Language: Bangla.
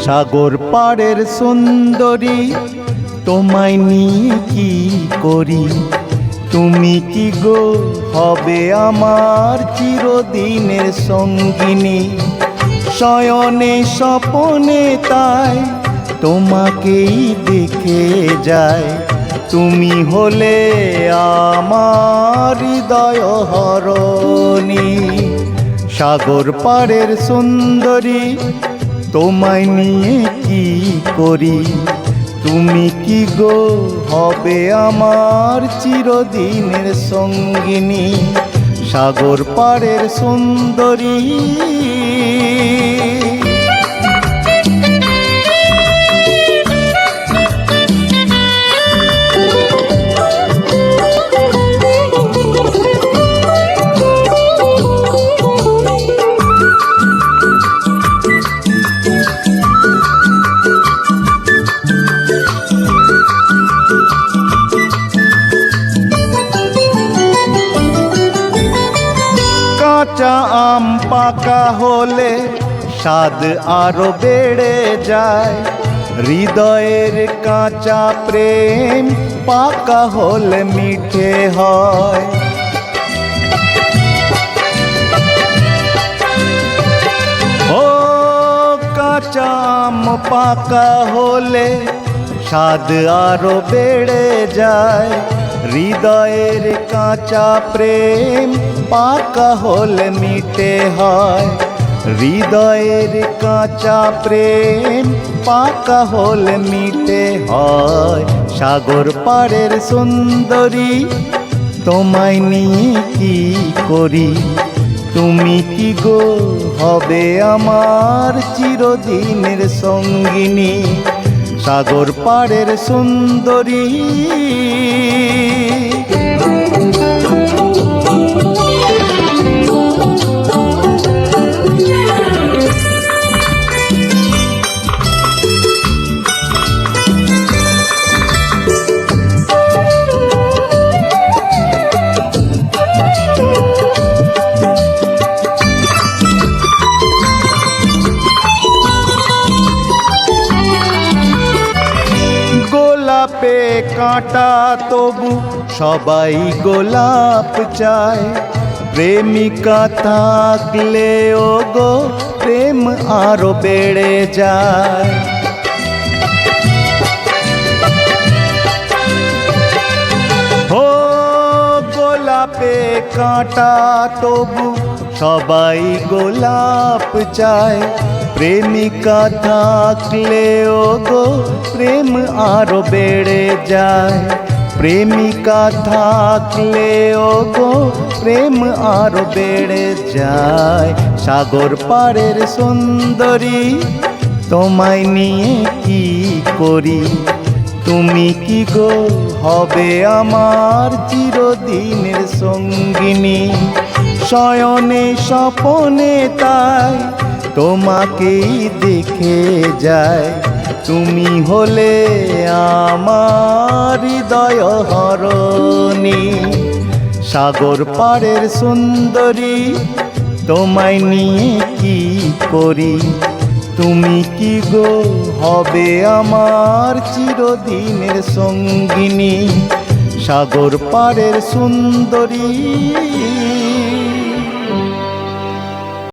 সাগর পাড়ের সুন্দরী, তোমায় নিয়ে কি করি? তুমি কি গো হবে আমার চিরদিনের সঙ্গিনী? শয়নে স্বপনে তাই তোমাকেই দেখে যায়, তুমি হলে আমার হৃদয় হরণী। সাগর পাড়ের সুন্দরী, তোমায় নিয়ে কি করি? তুমি কি গো হবে আমার চিরদিনের সঙ্গিনী? সাগর পাড়ের সুন্দরী। কাঁচা আম পাকা হলে স্বাদ আরো বেড়ে যায়, হৃদয়ের কাঁচা প্রেম পাকা হলে মিঠে হয়। ও কাঁচা আম পাকা হলে স্বাদ আরো বেড়ে যায়, হৃদয়ের কাঁচা প্রেম পাকা হলে মিঠে হয়। হৃদয়ের কাঁচা প্রেম পাকা হলে মিঠে হয়। সাগর পাড়ের সুন্দরী, তোমায় নিয়ে কি করি? তুমি কি গো হবে আমার চিরদিনের সঙ্গিনী? সাগর পাড়ের সুন্দরী। গোলাপে কাঁটা তবু সবাই গোলাপ চায়, প্রেমিকা থাকলে ও গো প্রেম আরো বেড়ে যায়। ও গোলাপে কাঁটা তবু সবাই গোলাপ চায়, প্রেমিকা থাকলে ও গো প্রেম আরো বেড়ে যায়। প্রেমিকা থাকলে ও গো প্রেম আরো বেড়ে যায়। সাগর পাড়ের সুন্দরী, তোমায় নিয়ে কি করি? তুমি কি গো হবে আমার চিরদিনের সঙ্গিনী? শয়নে স্বপনে তাই তোমাকেই দেখে যায়, তুমি হলে আমার হৃদয় হরণী। সাগর পাড়ের সুন্দরী, তোমায় নিয়ে কি করি? তুমি কি গো হবে আমার চিরদিনের সঙ্গিনী? সাগর পাড়ের সুন্দরী।